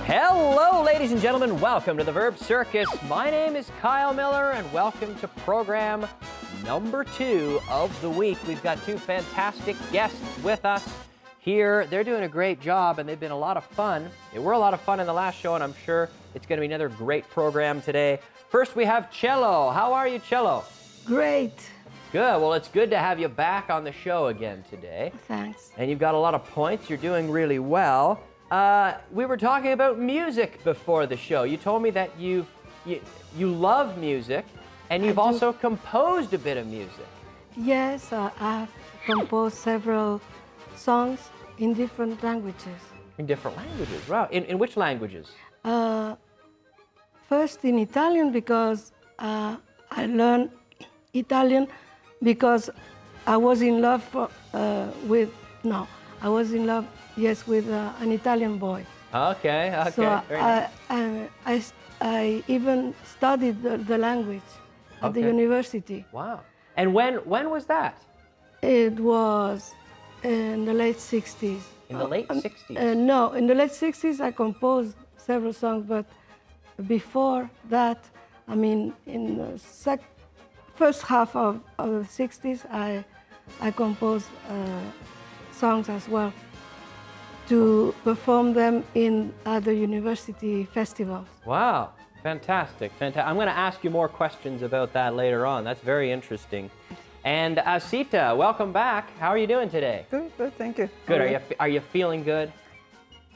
Hello, ladies and gentlemen. Welcome to the Verb Circus. My name is Kyle Miller, and welcome to program number 2 of the week. We've got 2 fantastic guests with us here. They're doing a great job, and they've been a lot of fun. They were a lot of fun in the last show, and I'm sure it's going to be another great program today. First, we have Cello. How are you, Cello? Great. Good. Well, it's good to have you back on the show again today. Thanks. And you've got a lot of points. You're doing really well. We were talking about music before the show. You told me that you love music, and you've also composed a bit of music. Yes, I've composed several songs in different languages. In different languages? Wow. In which languages? First in Italian, because I learned Italian because I was in love with an Italian boy. Okay. So Very nice. I even studied the language at the university. Wow. And when was that? It was in the late 60s. In the late 60s? No, in the late 60s I composed several songs, but before that, I mean, in the first half of the 60s, I composed songs as well to perform them in other university festivals. Wow. Fantastic. I'm going to ask you more questions about that later on. That's very interesting. And Asita, welcome back. How are you doing today? Good, thank you. Good. Are you feeling good?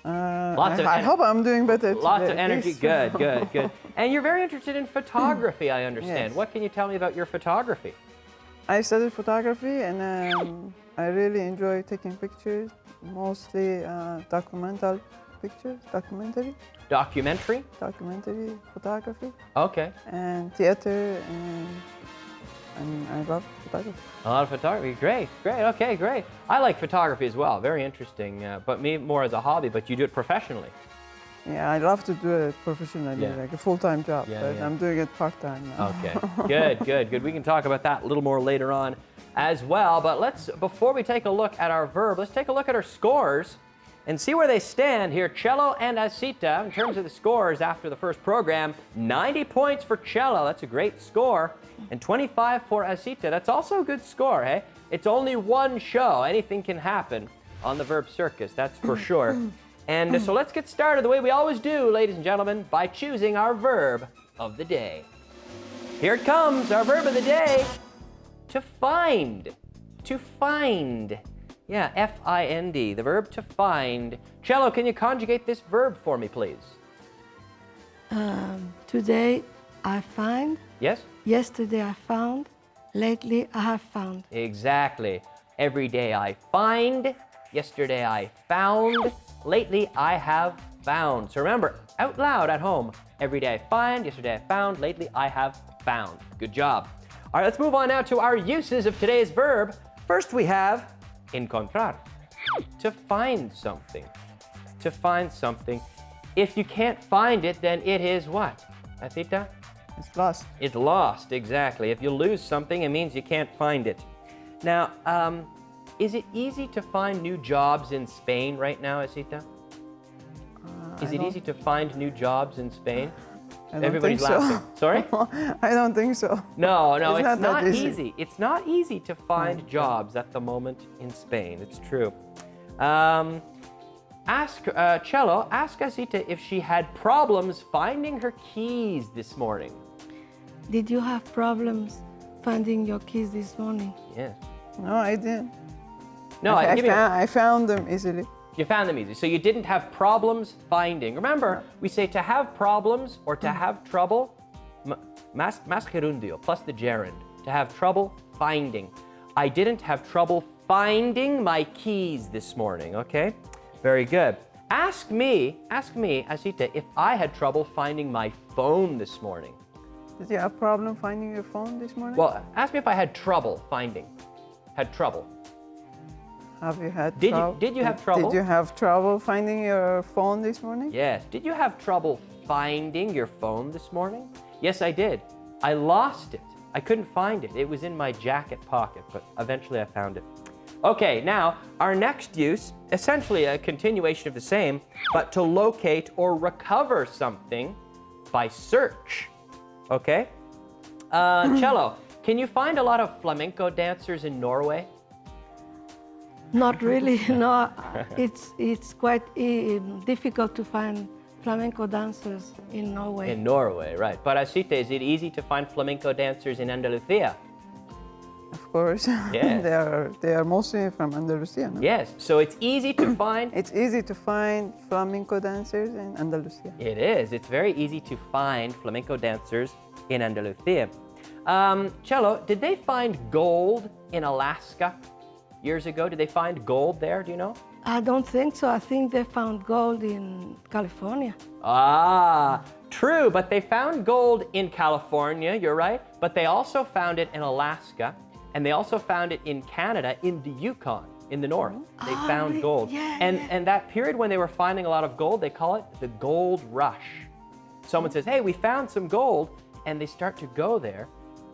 I hope I'm doing better today. Lots of energy. Yes. Good. And you're very interested in photography, I understand. Yes. What can you tell me about your photography? I studied photography, and I really enjoy taking pictures, mostly documentary pictures, documentary photography, Okay. and theater, and I love photography. A lot of photography. Great. Okay, great. I like photography as well. Very interesting. But me more as a hobby, but you do it professionally. Yeah, I love to do it professionally, like a full-time job, but Yeah. I'm doing it part-time now. Okay. Good. We can talk about that a little more later on as well. But before we take a look at our verb, let's take a look at our scores and see where they stand here, Cello and Asita, in terms of the scores after the first program. 90 points for Cello. That's a great score. And 25 for Asita. That's also a good score, hey? It's only one show. Anything can happen on the Verb Circus, that's for sure. And so let's get started the way we always do, ladies and gentlemen, by choosing our verb of the day. Here it comes, our verb of the day. To find. To find. Yeah, F-I-N-D, the verb to find. Cello, can you conjugate this verb for me, please? Today I find. Yes? Yesterday I found. Lately I have found. Exactly. Every day I find. Yesterday I found. Lately I have found. So remember, out loud at home. Every day I find. Yesterday I found. Lately I have found. Good job. All right, let's move on now to our uses of today's verb. First we have encontrar. To find something. To find something. If you can't find it, then it is what? Asita? It's lost. It's lost, exactly. If you lose something, it means you can't find it. Now, is it easy to find new jobs in Spain right now, Asita? Is it easy to find new jobs in Spain? I don't Everybody's think so. laughing. Sorry? I don't think so. No, It's it's not not that easy. easy. It's not easy to find jobs at the moment in Spain. It's true. Cello, ask Asita if she had problems finding her keys this morning. Did you have problems finding your keys this morning? Yes. No, I didn't. No, I found them easily. You found them easy. So you didn't have problems finding. Remember, we say to have problems or to have trouble, mas gerundio, plus the gerund. To have trouble finding. I didn't have trouble finding my keys this morning, okay? Very good. Ask me, Asita, if I had trouble finding my phone this morning. Did you have a problem finding your phone this morning? Well, ask me if I had trouble finding. Had trouble. Have you had Did trouble? you have trouble? Did you have trouble finding your phone this morning? Yes. Did you have trouble finding your phone this morning? Yes, I did. I lost it. I couldn't find it. It was in my jacket pocket, but eventually I found it. Okay, now our next use, essentially a continuation of the same, but to locate or recover something by search. Okay? Cello, can you find a lot of flamenco dancers in Norway? Not really. No, it's quite difficult to find flamenco dancers in Norway. In Norway, right. But Asita, is it easy to find flamenco dancers in Andalusia? Of course. Yeah. they are mostly from Andalusia. No? Yes, so it's easy to find. It's easy to find flamenco dancers in Andalusia. It is. It's very easy to find flamenco dancers in Andalusia. Cello, did they find gold in Alaska years ago? Did they find gold there? Do you know? I don't think so. I think they found gold in California. Ah, true, but they found gold in California, you're right, but they also found it in Alaska, and they also found it in Canada, in the Yukon, in the north. They found really? gold. Yeah, and yeah. and that period when they were finding a lot of gold, they call it the gold rush. Someone says, hey, we found some gold, and they start to go there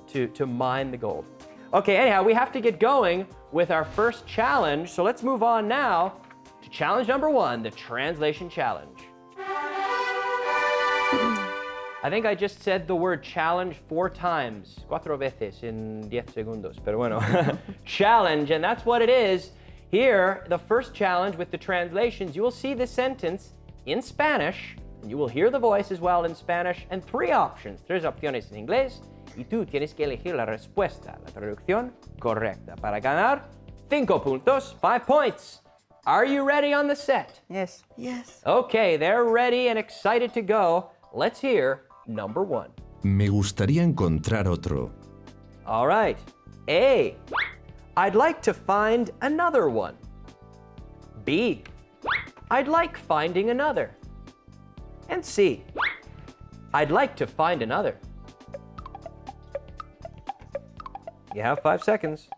to mine the gold. Okay, anyhow, we have to get going with our first challenge, so let's move on now to challenge number 1, the translation challenge. I think I just said the word challenge 4 times, 4 veces en 10 segundos, pero bueno, challenge, and that's what it is. Here, the first challenge with the translations, you will see the sentence in Spanish, and you will hear the voice as well in Spanish, and 3 options, 3 opciones en inglés, y tú tienes que elegir la respuesta, la traducción correcta, para ganar 5 puntos, 5 points. Are you ready on the set? Yes. Yes. Okay, they're ready and excited to go. Let's hear number 1. Me gustaría encontrar otro. All right. A. I'd like to find another one. B. I'd like finding another. And C. I'd like to find another. You have 5 seconds.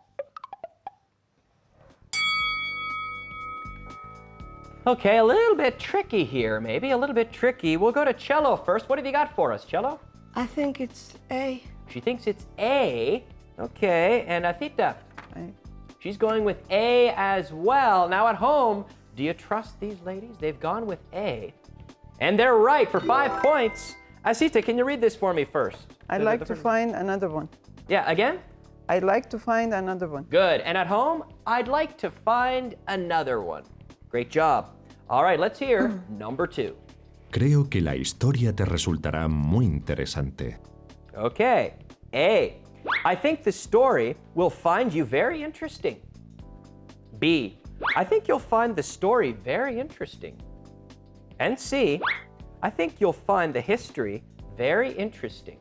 Okay, a little bit tricky here, maybe a little bit tricky. We'll go to Cello first. What have you got for us, Cello? I think it's A. She thinks it's A. Okay, and Athita, I- she's going with A as well. Now at home, do you trust these ladies? They've gone with A. And they're right for 5 points. Asita, can you read this for me first? I'd like to find another one. Yeah, again? I'd like to find another one. Good. And at home, I'd like to find another one. Great job. All right, let's hear number 2. Creo que la historia te resultará muy interesante. Okay. A. I think the story will find you very interesting. B. I think you'll find the story very interesting. And C. I think you'll find the history very interesting.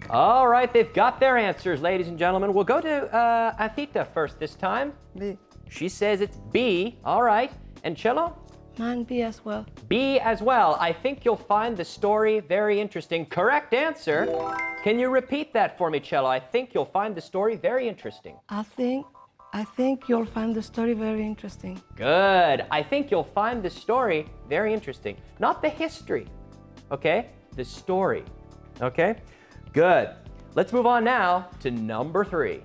All right, they've got their answers, ladies and gentlemen. We'll go to Athita first this time. B. She says it's B. All right. And Cello? Mine B as well. B as well. I think you'll find the story very interesting. Correct answer. Can you repeat that for me, Cello? I think you'll find the story very interesting. I think you'll find the story very interesting. Good. I think you'll find the story very interesting. Not the history, okay? The story, okay? Good. Let's move on now to number 3.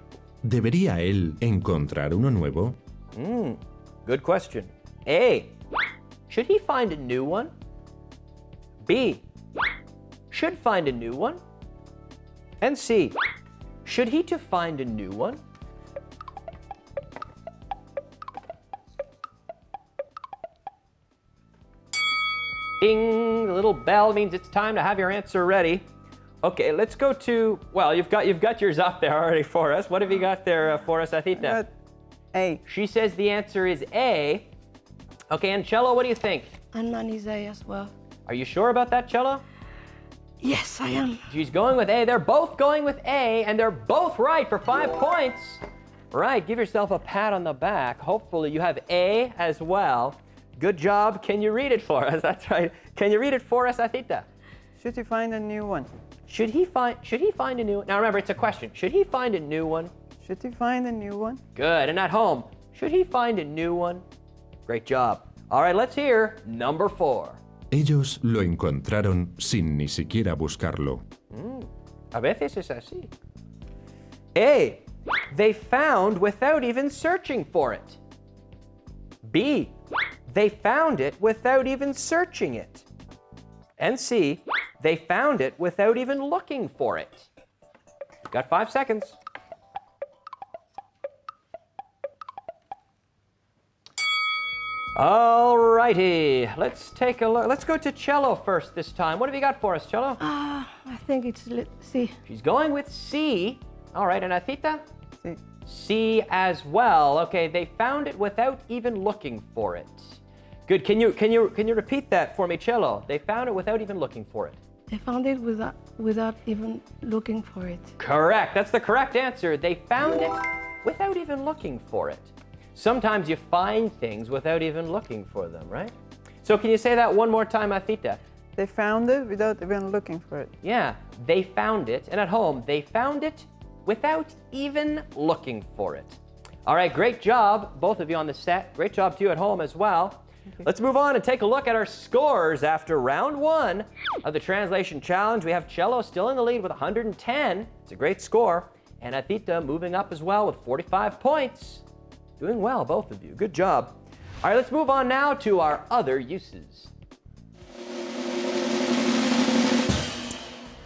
¿Debería él encontrar uno nuevo? Good question. A. Should he find a new one? B. Should find a new one? And C. Should he to find a new one? Ding! The little bell means it's time to have your answer ready. Okay, let's go to, well, you've got yours up there already for us. What have you got there for us, Athita? Got A. She says the answer is A. Okay, and Cello, what do you think? And mine is A as well. Are you sure about that, Cello? Yes, I am. She's going with A. They're both going with A, and they're both right for 5 points. Right, give yourself a pat on the back. Hopefully you have A as well. Good job. Can you read it for us? That's right. Can you read it for us, Athita? Should he find a new one? Should he find a new one? Now remember, it's a question. Should he find a new one? Should he find a new one? Good. And at home, should he find a new one? Great job. All right, let's hear number 4. Ellos lo encontraron sin ni siquiera buscarlo. A veces es así. A. They found without even searching for it. B. They found it without even searching it. And C. They found it without even looking for it. Got 5 seconds. All righty, let's take a look. Let's go to Cello first this time. What have you got for us, Cello? I think it's C. She's going with C. All right, and Athita? Sí. C as well. Okay, they found it without even looking for it. Good. Can you repeat that for me, Cello? They found it without even looking for it. They found it without even looking for it. Correct. That's the correct answer. They found it without even looking for it. Sometimes you find things without even looking for them, right? So can you say that one more time, Athita? They found it without even looking for it. Yeah, they found it. And at home, they found it without even looking for it. All right, great job, both of you on the set. Great job to you at home as well. Let's move on and take a look at our scores after round 1 of the Translation Challenge. We have Cello still in the lead with 110. It's a great score. And Athita moving up as well with 45 points. Doing well, both of you. Good job. All right, let's move on now to our other uses.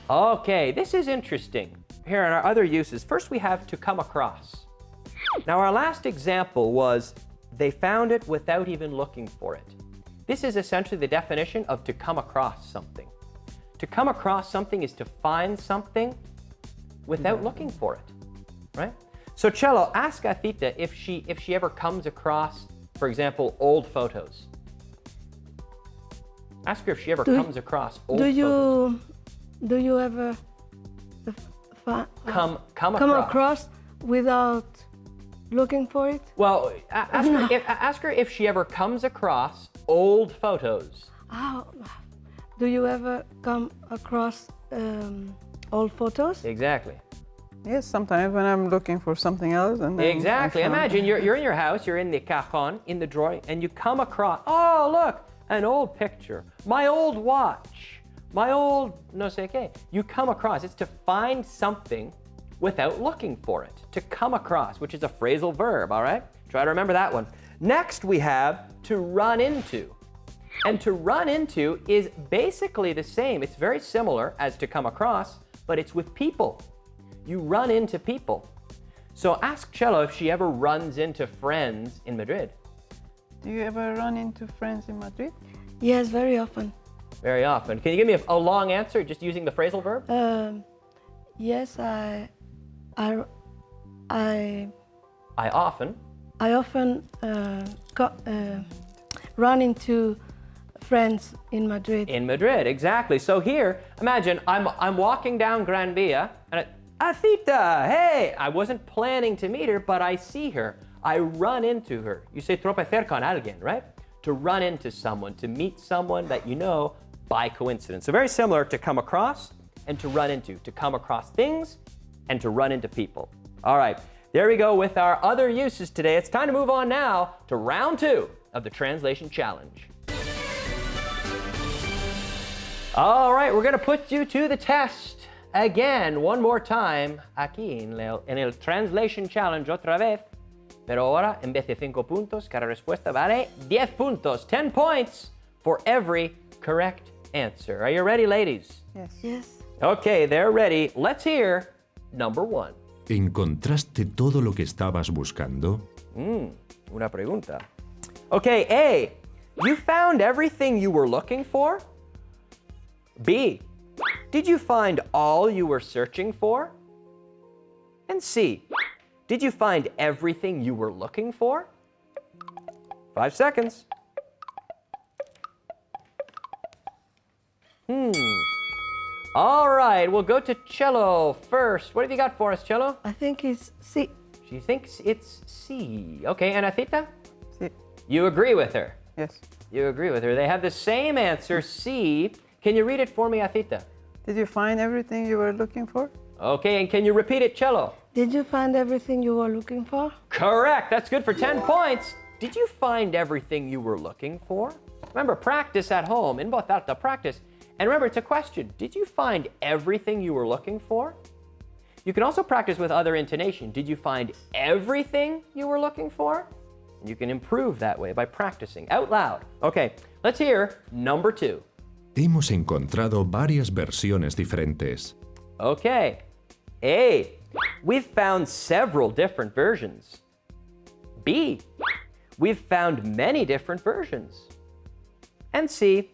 Okay, this is interesting. Here in our other uses, first we have to come across. Now, our last example was they found it without even looking for it. This is essentially the definition of to come across something. To come across something is to find something without looking for it, right? So Cello, ask Athita if she ever comes across, for example, old photos. Ask her if she ever comes across old photos. Do you ever Come come across without looking for it? Well, ask her if she ever comes across old photos. Oh, do you ever come across old photos? Exactly. Yes, sometimes when I'm looking for something else. And then Exactly. I found- Imagine you're in your house, you're in the cajon, in the drawer, and you come across, oh, look, an old picture. My old watch. My old no sé qué. You come across. It's to find something without looking for it. To come across, which is a phrasal verb, all right? Try to remember that one. Next, we have to run into. And to run into is basically the same. It's very similar as to come across, but it's with people. You run into people. So ask Cello if she ever runs into friends in Madrid. Do you ever run into friends in Madrid? Yes, very often. Very often. Can you give me a long answer just using the phrasal verb? Yes, I often. Run into friends in Madrid. In Madrid, exactly. So here, imagine I'm walking down Gran Via and Athita, hey! I wasn't planning to meet her, but I see her. I run into her. You say tropezar con alguien, right? To run into someone, to meet someone that you know by coincidence. So very similar to come across and to run into, to come across things and to run into people. All right, there we go with our other uses today. It's time to move on now to round 2 of the Translation Challenge. All right, we're going to put you to the test again, one more time, aquí en el Translation Challenge otra vez. Pero ahora, en vez de 5 puntos, cada respuesta vale 10 puntos. 10 points for every correct answer. Are you ready, ladies? Yes. Yes. Okay, they're ready. Let's hear number 1. ¿Encontraste todo lo que estabas buscando? Una pregunta. Okay, A. You found everything you were looking for? B. Did you find all you were searching for? And C. Did you find everything you were looking for? 5 seconds. All right, we'll go to Cello first. What have you got for us, Cello? I think it's C. She thinks it's C. Okay, and Athita? Sí. You agree with her? Yes. You agree with her. They have the same answer, C. Can you read it for me, Athita? Did you find everything you were looking for? Okay, and can you repeat it, Cello? Did you find everything you were looking for? Correct. That's good for 10 points. Did you find everything you were looking for? Remember, practice at home, in voz alta, practice. And remember, it's a question. Did you find everything you were looking for? You can also practice with other intonation. Did you find everything you were looking for? And you can improve that way by practicing out loud. Okay, let's hear number 2. Hemos encontrado varias versiones diferentes. Okay. A, we've found several different versions. B, we've found many different versions. And C,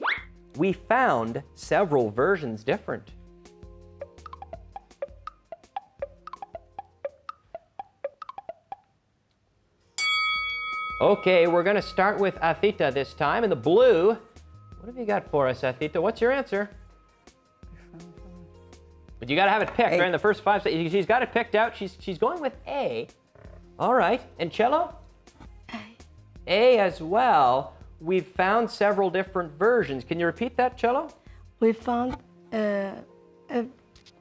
we found several versions different. Okay, we're going to start with Athita this time in the blue. What have you got for us, Athita? What's your answer? But you got to have it picked, right? In the first 5 seconds. She's got it picked out. She's going with A. All right. And Cello? A as well. We've found several different versions. Can you repeat that, Cello? We found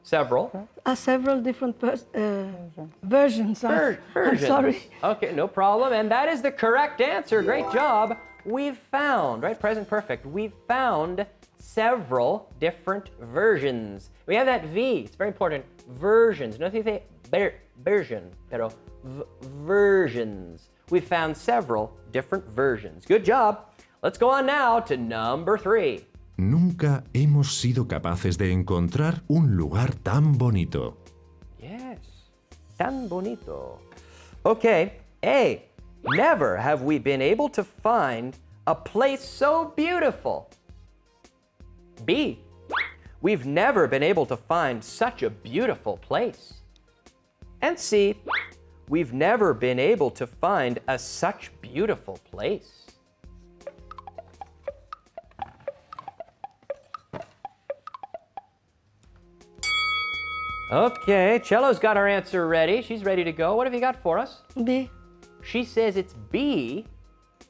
Several. several different versions. I'm Versions. sorry. Okay, no problem. And that is the correct answer. Great job. We've found, right? Present perfect. We've found several different versions. We have that V. It's very important. Versions. No se dice version, pero versions. We've found several different versions. Good job. Let's go on now to number 3. Nunca hemos sido capaces de encontrar un lugar tan bonito. Yes. Tan bonito. Okay. A. Never have we been able to find a place so beautiful. B. We've never been able to find such a beautiful place. And C. We've never been able to find a such beautiful place. Okay, Cello's got her answer ready. She's ready to go. What have you got for us? B. She says it's B.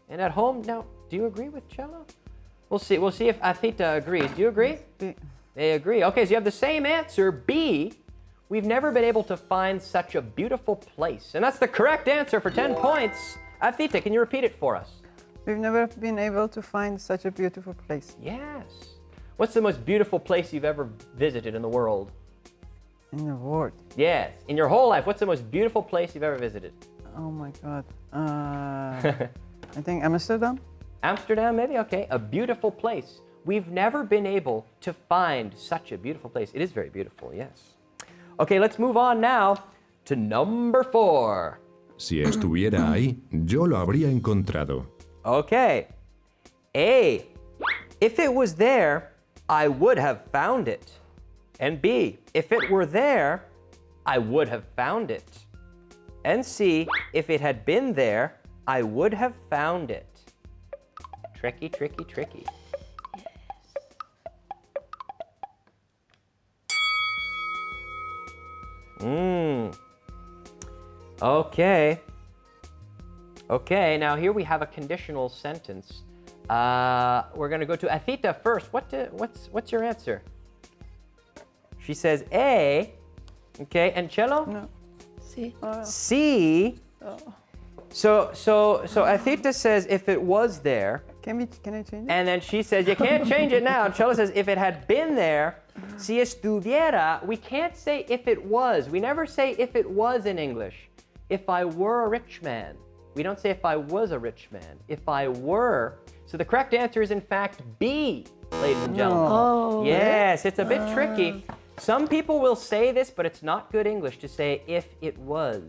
And at home, now, do you agree with Cello? We'll see. We'll see if Athita agrees. Do you agree? B. They agree. Okay, so you have the same answer, B. We've never been able to find such a beautiful place. And that's the correct answer for 10 points. Athita, can you repeat it for us? We've never been able to find such a beautiful place. Yes. What's the most beautiful place you've ever visited in the world? In the world. Yes. In your whole life, what's the most beautiful place you've ever visited? Oh my God. I think Amsterdam. Amsterdam, maybe? Okay. A beautiful place. We've never been able to find such a beautiful place. It is very beautiful, yes. Okay, let's move on now to number 4. Si estuviera ahí, yo lo habría encontrado. Okay. A. If it was there, I would have found it. And B. If it were there, I would have found it. And C. If it had been there, I would have found it. Tricky, tricky, tricky. Okay. Okay, now here we have a conditional sentence. We're going to go to Athita first. What's your answer? She says A. Okay, and Cello? No. C. C. So Athita says if it was there, Can I change it? and then she says you can't change it now. Cello says if it had been there, si estuviera, we can't say if it was. We never say if it was in English. If I were a rich man. We don't say if I was a rich man. If I were. So the correct answer is in fact B, ladies and gentlemen. Oh. Yes, it's a bit tricky. Some people will say this, but it's not good English to say if it was.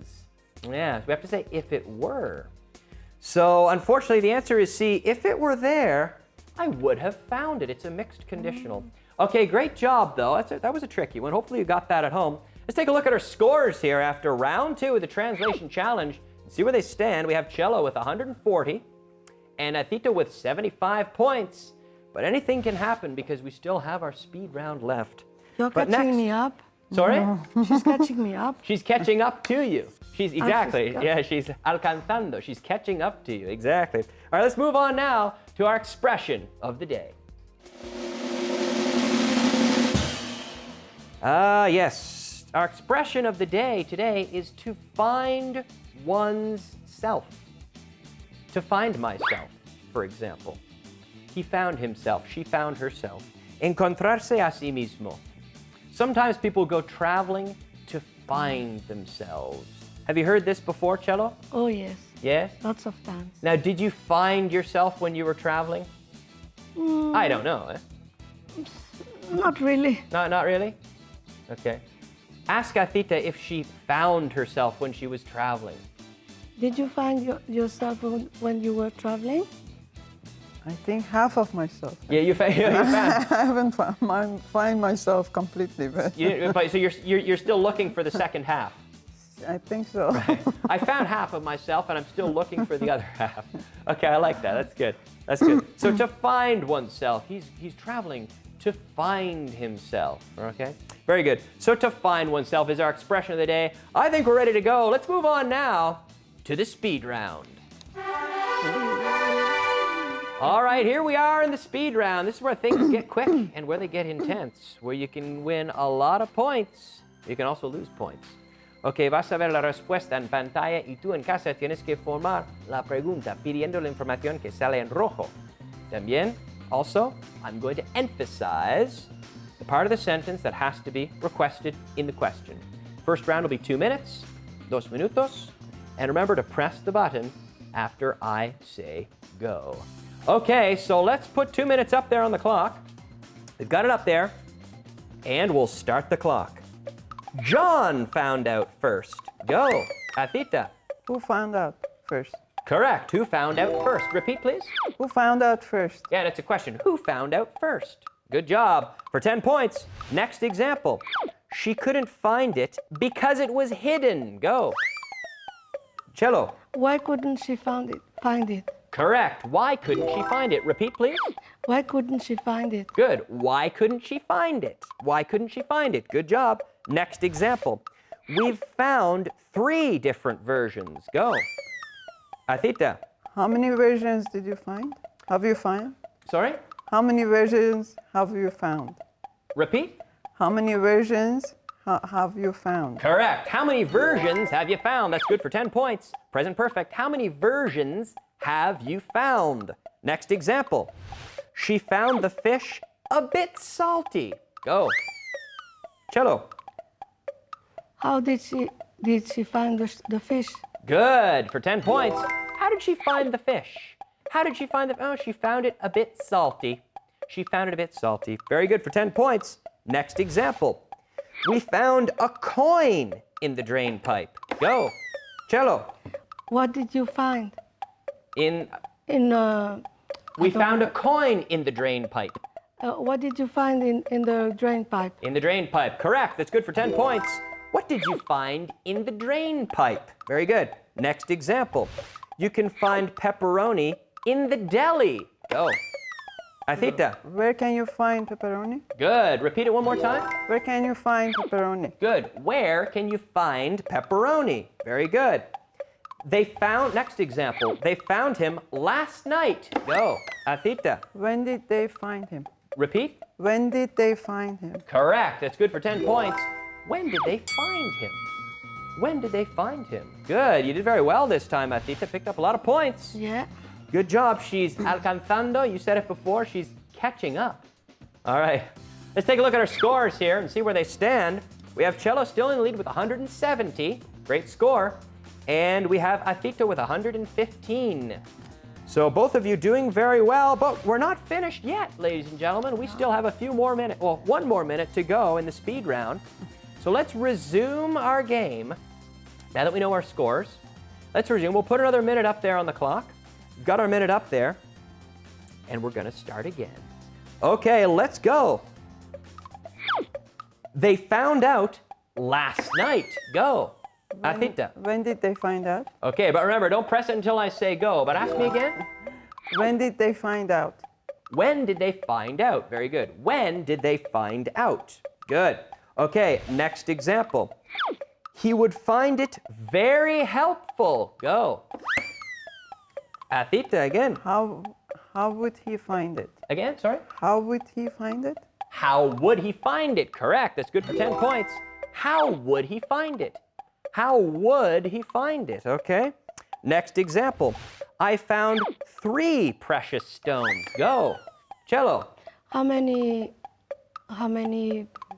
Yeah, so we have to say if it were. So unfortunately, the answer is C. If it were there, I would have found it. It's a mixed conditional. Okay, great job, though. That was a tricky one. Hopefully you got that at home. Let's take a look at our scores here after round 2 of the translation challenge and see where they stand. We have Cello with 140 and Athita with 75 points. But anything can happen because we still have our speed round left. You're But catching next- me up. Sorry? She's catching me up. She's catching up to you. She's exactly, got- yeah, she's alcanzando. She's catching up to you, exactly. All right, let's move on now to our expression of the day. Yes, our expression of the day today is to find one's self. To find myself, for example. he found himself, she found herself. Encontrarse a sí mismo. Sometimes people go traveling to find themselves. Have you heard this before, Cello? Oh, yes. Yes? Lots of times. Now, did you find yourself when you were traveling? I don't know. Not really. Not really? Okay. Ask Athita if she found herself when she was traveling. Did you find yourself when you were traveling? I think half of myself. Yeah, you found. I haven't find myself completely, but So you're still looking for the second half. I think so. I found half of myself, and I'm still looking for the other half. Okay, I like that. That's good. That's good. So to find oneself, he's traveling to find himself. Okay, very good. So to find oneself is our expression of the day. I think we're ready to go. Let's move on now to the speed round. All right, here we are in the speed round. This is where things get quick and where they get intense, where you can win a lot of points. You can also lose points. Ok, vas a ver la respuesta en pantalla y tú en casa tienes que formar la pregunta pidiendo la información que sale en rojo. También, also, I'm going to emphasize the part of the sentence that has to be requested in the question. First round will be 2 minutes, 2 minutos, and remember to press the button after I say go. Okay, so let's put 2 minutes up there on the clock. We've got it up there, and we'll start the clock. John found out first. Go, Athita. Who found out first? Correct. Who found out first? Repeat, please. Who found out first? Yeah, and it's a question. Who found out first? Good job. For 10 points. Next example. She couldn't find it because it was hidden. Go. Cello. Why couldn't she find it? Correct. Why couldn't she find it? Repeat, please. Why couldn't she find it? Good. Why couldn't she find it? Why couldn't she find it? Good job. Next example. We've found 3 different versions. Go. Athita. How many versions did you find? Have you found? Sorry? How many versions have you found? Repeat. How many versions have you found? Correct. How many versions have you found? That's good for 10 points. Present perfect. How many versions have you found? Next example. She found the fish a bit salty. Go. Cello. How did she find the fish? Good for 10 points. How did she find the fish? How did she find the... Oh, she found it a bit salty. She found it a bit salty. Very good for 10 points. Next example. We found a coin in the drain pipe. Go. Cello. What did you find? We found a coin in the drain pipe. What did you find in the drain pipe? In the drain pipe. Correct. That's good for 10 points. What did you find in the drain pipe? Very good. Next example. You can find pepperoni in the deli. Go. Athita. Where can you find pepperoni? Good. Repeat it one more time. Where can you find pepperoni? Good. Where can you find pepperoni? Very good. Next example, they found him last night. Go. Athita. When did they find him? Repeat. When did they find him? Correct. That's good for 10 points. When did they find him? When did they find him? Good. You did very well this time, Athita. Picked up a lot of points. Yeah. Good job. She's alcanzando. You said it before. She's catching up. All right. Let's take a look at our scores here and see where they stand. We have Cello still in the lead with 170. Great score. And we have Athita with 115. So both of you doing very well, but we're not finished yet, ladies and gentlemen. We still have a few more minutes, well, 1 more minute to go in the speed round. So let's resume our game. Now that we know our scores, let's resume. We'll put another minute up there on the clock. We've got our minute up there, and we're gonna start again. Okay, let's go. They found out last night. Go. Athita. When did they find out? Okay, but remember, don't press it until I say go. But ask me again. When did they find out? When did they find out? Very good. When did they find out? Good. Okay, next example. He would find it very helpful. Go. Athita again. How would he find it? Again, sorry? How would he find it? How would he find it? Correct. That's good for 10 points. How would he find it? How would he find it? Okay. Next example. I found 3 precious stones. Go. Cello. How many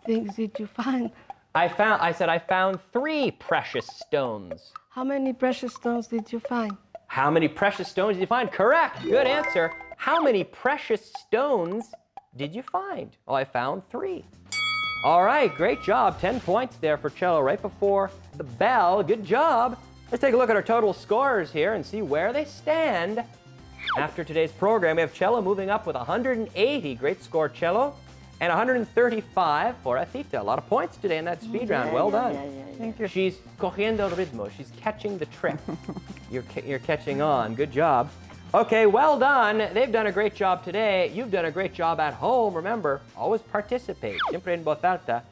things did you find? I said I found 3 precious stones. How many precious stones did you find? How many precious stones did you find? Correct. Good answer. How many precious stones did you find? Well, I found 3. All right, great job. 10 points there for Cello right before the bell. Good job. Let's take a look at our total scores here and see where they stand. After today's program, we have Cello moving up with 180. Great score, Cello. And 135 for Asita. A lot of points today in that speed round. Well done. Thank you. She's cogiendo el ritmo. She's catching the trick. You're catching on. Good job. Okay, well done. They've done a great job today. You've done a great job at home. Remember, always participate. Siempre en voz alta.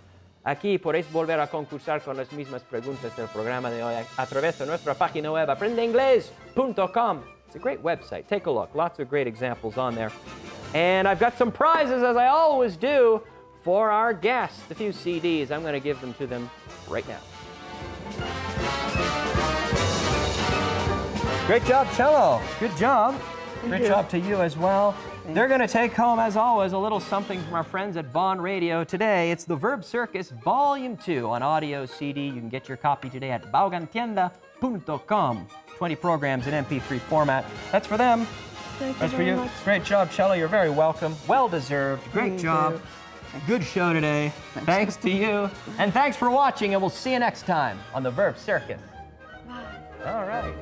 Aquí podéis volver a concursar con las mismas preguntas del programa de hoy a través de nuestra página web aprendeinglés.com. It's a great website. Take a look. Lots of great examples on there. And I've got some prizes, as I always do, for our guests. A few CDs. I'm going to give them to them right now. Great job, Cello. Good job. Great job to you as well. They're going to take home, as always, a little something from our friends at Bond Radio. Today, it's the Verb Circus Volume 2 on audio CD. You can get your copy today at baugantienda.com. 20 programs in MP3 format. That's for them. Thank you That's for very you. much. Great job, Cello. You're very welcome. Well deserved. Great job. Good show today. Thanks to you. And thanks for watching, and we'll see you next time on the Verb Circus. Bye. All right.